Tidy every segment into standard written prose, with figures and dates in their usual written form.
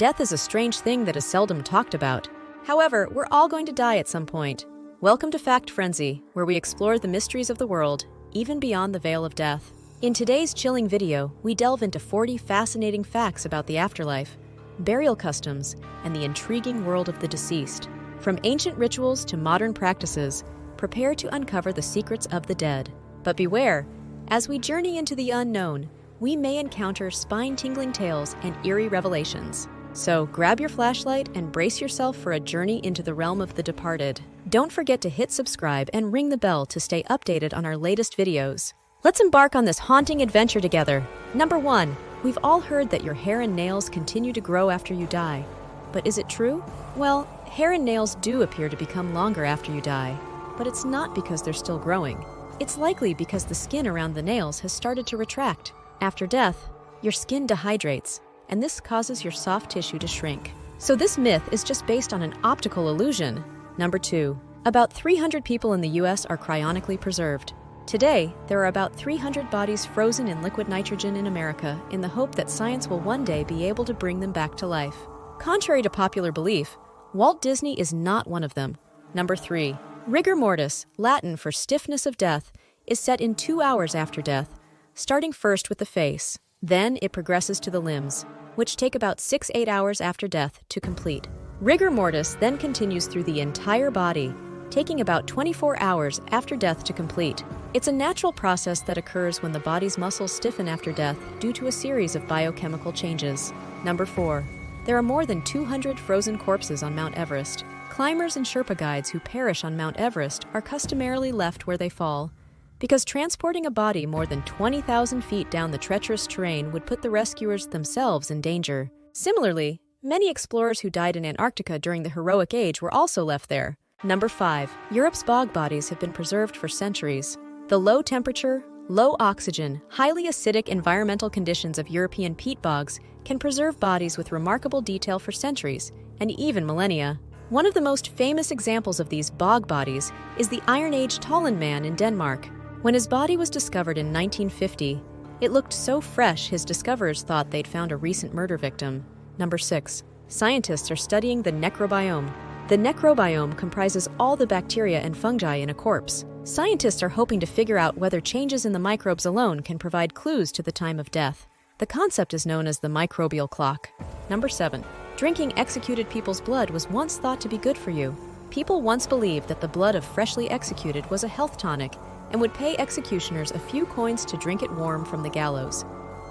Death is a strange thing that is seldom talked about. However, we're all going to die at some point. Welcome to FactFrenzy, where we explore the mysteries of the world, even beyond the veil of death. In today's chilling video, we delve into 40 fascinating facts about the afterlife, burial customs, and the intriguing world of the deceased. From ancient rituals to modern practices, prepare to uncover the secrets of the dead. But beware, as we journey into the unknown, we may encounter spine-tingling tales and eerie revelations. So grab your flashlight and brace yourself for a journey into the realm of the departed. Don't forget to hit subscribe and ring the bell to stay updated on our latest videos. Let's embark on this haunting adventure together. Number 1. We've all heard that your hair and nails continue to grow after you die. But is it true? Well, hair and nails do appear to become longer after you die. But it's not because they're still growing. It's likely because the skin around the nails has started to retract. After death, your skin dehydrates, and this causes your soft tissue to shrink. So this myth is just based on an optical illusion. Number 2. About 300 people in the US are cryonically preserved. Today, there are about 300 bodies frozen in liquid nitrogen in America in the hope that science will one day be able to bring them back to life. Contrary to popular belief, Walt Disney is not one of them. Number 3. Rigor mortis, Latin for stiffness of death, is set in 2 hours after death, starting first with the face. Then it progresses to the limbs, which take about 6-8 hours after death to complete. Rigor mortis then continues through the entire body, taking about 24 hours after death to complete. It's a natural process that occurs when the body's muscles stiffen after death due to a series of biochemical changes. Number 4. There are more than 200 frozen corpses on Mount Everest. Climbers and Sherpa guides who perish on Mount Everest are customarily left where they fall, because transporting a body more than 20,000 feet down the treacherous terrain would put the rescuers themselves in danger. Similarly, many explorers who died in Antarctica during the heroic age were also left there. Number 5. Europe's bog bodies have been preserved for centuries. The low temperature, low oxygen, highly acidic environmental conditions of European peat bogs can preserve bodies with remarkable detail for centuries, and even millennia. One of the most famous examples of these bog bodies is the Iron Age Tollen man in Denmark. When his body was discovered in 1950, it looked so fresh his discoverers thought they'd found a recent murder victim. Number 6. Scientists are studying the necrobiome. The necrobiome comprises all the bacteria and fungi in a corpse. Scientists are hoping to figure out whether changes in the microbes alone can provide clues to the time of death. The concept is known as the microbial clock. Number 7. Drinking executed people's blood was once thought to be good for you. People once believed that the blood of freshly executed was a health tonic and would pay executioners a few coins to drink it warm from the gallows.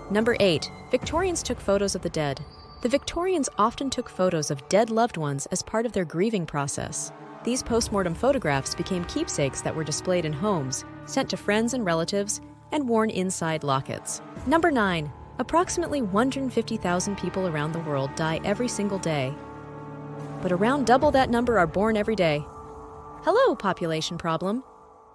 Number 8. Victorians took photos of the dead. The Victorians often took photos of dead loved ones as part of their grieving process. These post-mortem photographs became keepsakes that were displayed in homes, sent to friends and relatives, and worn inside lockets. Number 9. Approximately 150,000 people around the world die every single day. But around double that number are born every day. Hello, population problem.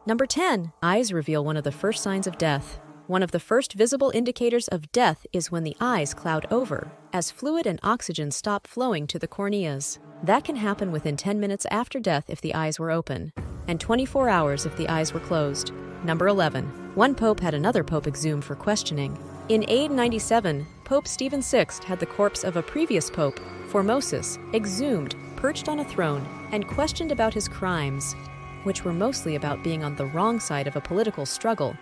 Number 10. Eyes reveal one of the first signs of death. One of the first visible indicators of death is when the eyes cloud over, as fluid and oxygen stop flowing to the corneas. That can happen within 10 minutes after death if the eyes were open, and 24 hours if the eyes were closed. Number 11. One pope had another pope exhumed for questioning. In AD 97, Pope Stephen VI had the corpse of a previous pope, Formosus, exhumed, perched on a throne, and questioned about his crimes, which were mostly about being on the wrong side of a political struggle.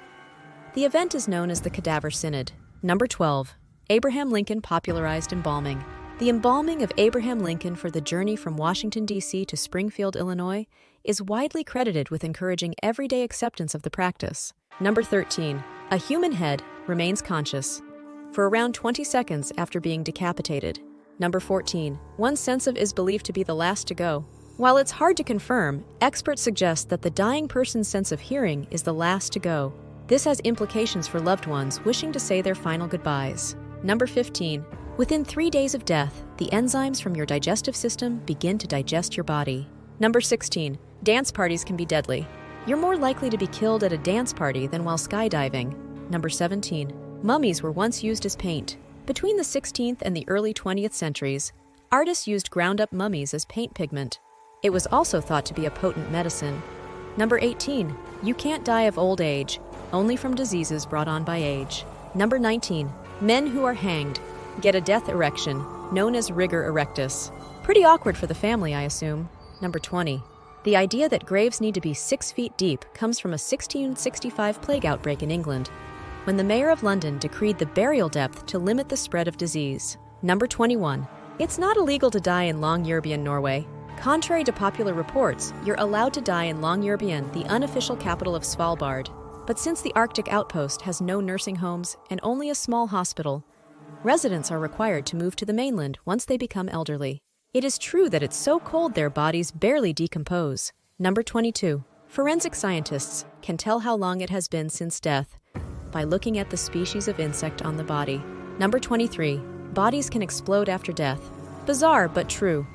The event is known as the Cadaver Synod. Number 12. Abraham Lincoln popularized embalming. The embalming of Abraham Lincoln for the journey from Washington, D.C. to Springfield, Illinois, is widely credited with encouraging everyday acceptance of the practice. Number 13. A human head remains conscious for around 20 seconds after being decapitated. Number 14. One's sense of is believed to be the last to go. While it's hard to confirm, experts suggest that the dying person's sense of hearing is the last to go. This has implications for loved ones wishing to say their final goodbyes. Number 15. Within 3 days of death, the enzymes from your digestive system begin to digest your body. Number 16. Dance parties can be deadly. You're more likely to be killed at a dance party than while skydiving. Number 17. Mummies were once used as paint. Between the 16th and the early 20th centuries, artists used ground-up mummies as paint pigment. It was also thought to be a potent medicine. Number 18. You can't die of old age, only from diseases brought on by age. Number 19. Men who are hanged get a death erection, known as rigor erectus. Pretty awkward for the family, I assume. Number 20. The idea that graves need to be 6 feet deep comes from a 1665 plague outbreak in England, when the mayor of London decreed the burial depth to limit the spread of disease. Number 21. It's not illegal to die in Longyearbyen, Norway. Contrary to popular reports, you're allowed to die in Longyearbyen, the unofficial capital of Svalbard. But since the Arctic outpost has no nursing homes and only a small hospital, residents are required to move to the mainland once they become elderly. It is true that it's so cold their bodies barely decompose. Number 22. Forensic scientists can tell how long it has been since death by looking at the species of insect on the body. Number 23. Bodies can explode after death. Bizarre, but true.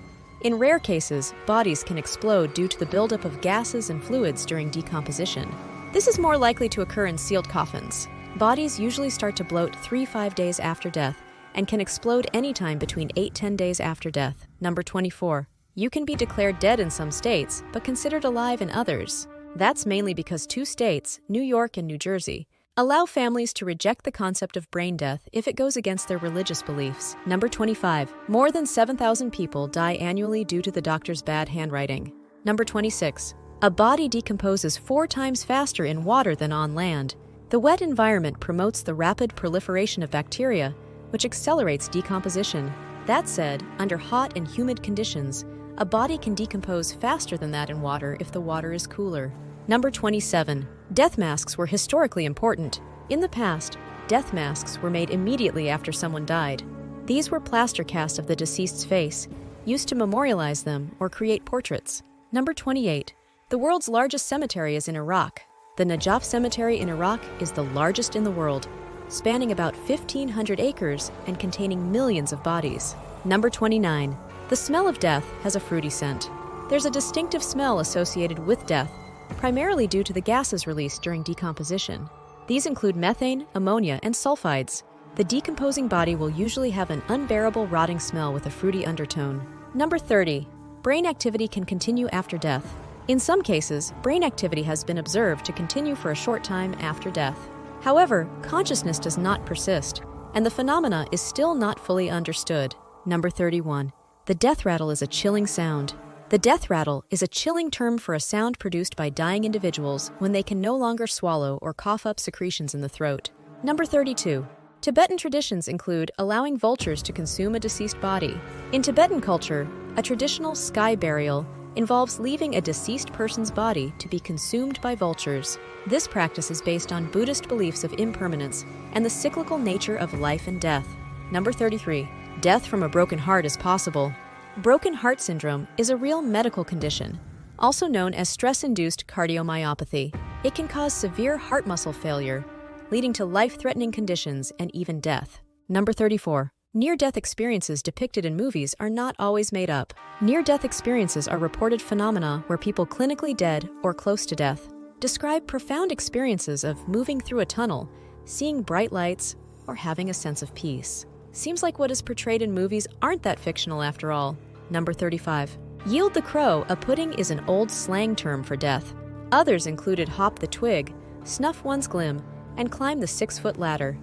In rare cases, bodies can explode due to the buildup of gases and fluids during decomposition. This is more likely to occur in sealed coffins. Bodies usually start to bloat 3-5 days after death and can explode anytime between 8-10 days after death. Number 24. You can be declared dead in some states, but considered alive in others. That's mainly because 2 states, New York and New Jersey, allow families to reject the concept of brain death if it goes against their religious beliefs. Number 25. More than 7,000 people die annually due to the doctor's bad handwriting. Number 26. A body decomposes 4 times faster in water than on land. The wet environment promotes the rapid proliferation of bacteria, which accelerates decomposition. That said, under hot and humid conditions, a body can decompose faster than that in water if the water is cooler. Number 27. Death masks were historically important. In the past, death masks were made immediately after someone died. These were plaster casts of the deceased's face, used to memorialize them or create portraits. Number 28. The world's largest cemetery is in Iraq. The Najaf Cemetery in Iraq is the largest in the world, spanning about 1,500 acres and containing millions of bodies. Number 29. The smell of death has a fruity scent. There's a distinctive smell associated with death, primarily due to the gases released during decomposition. These include methane, ammonia, and sulfides. The decomposing body will usually have an unbearable rotting smell with a fruity undertone. Number 30. Brain activity can continue after death. In some cases, brain activity has been observed to continue for a short time after death. However, consciousness does not persist, and the phenomena is still not fully understood. Number 31. The death rattle is a chilling sound. The death rattle is a chilling term for a sound produced by dying individuals when they can no longer swallow or cough up secretions in the throat. Number 32. Tibetan traditions include allowing vultures to consume a deceased body. In Tibetan culture, a traditional sky burial involves leaving a deceased person's body to be consumed by vultures. This practice is based on Buddhist beliefs of impermanence and the cyclical nature of life and death. Number 33. Death from a broken heart is possible. Broken heart syndrome is a real medical condition, also known as stress-induced cardiomyopathy. It can cause severe heart muscle failure, leading to life-threatening conditions and even death. Number 34. Near-death experiences depicted in movies are not always made up. Near-death experiences are reported phenomena where people clinically dead or close to death describe profound experiences of moving through a tunnel, seeing bright lights, or having a sense of peace. Seems like what is portrayed in movies aren't that fictional after all. Number 35. Yield the crow, a pudding, is an old slang term for death. Others included hop the twig, snuff one's glim, and climb the 6-foot ladder.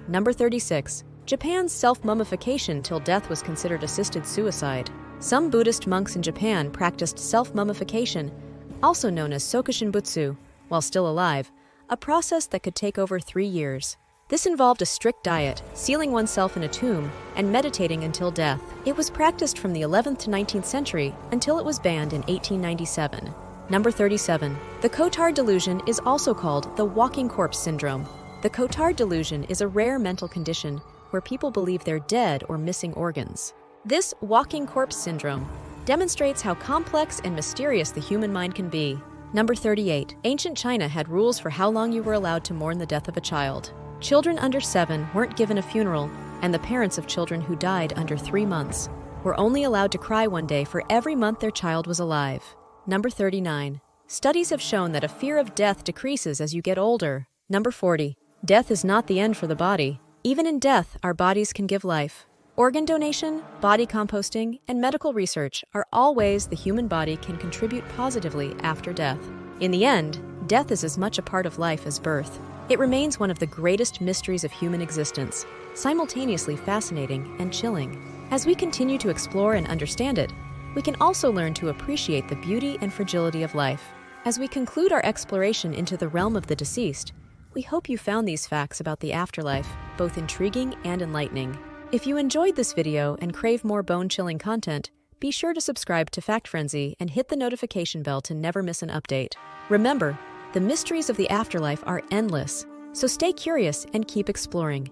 Number 36. Japan's self-mummification till death was considered assisted suicide. Some Buddhist monks in Japan practiced self-mummification, also known as sokushinbutsu, while still alive, a process that could take over 3 years. This involved a strict diet, sealing oneself in a tomb, and meditating until death. It was practiced from the 11th to 19th century until it was banned in 1897. Number 37. The Cotard delusion is also called the walking corpse syndrome. The Cotard delusion is a rare mental condition where people believe they're dead or missing organs. This walking corpse syndrome demonstrates how complex and mysterious the human mind can be. Number 38. Ancient China had rules for how long you were allowed to mourn the death of a child. Children under 7 weren't given a funeral, and the parents of children who died under 3 months were only allowed to cry one day for every month their child was alive. Number 39. Studies have shown that a fear of death decreases as you get older. Number 40. Death is not the end for the body. Even in death, our bodies can give life. Organ donation, body composting, and medical research are all ways the human body can contribute positively after death. In the end, death is as much a part of life as birth. It remains one of the greatest mysteries of human existence, simultaneously fascinating and chilling. As we continue to explore and understand it, we can also learn to appreciate the beauty and fragility of life. As we conclude our exploration into the realm of the deceased, we hope you found these facts about the afterlife both intriguing and enlightening. If you enjoyed this video and crave more bone-chilling content, be sure to subscribe to FactFrenzy and hit the notification bell to never miss an update. Remember, the mysteries of the afterlife are endless, so stay curious and keep exploring.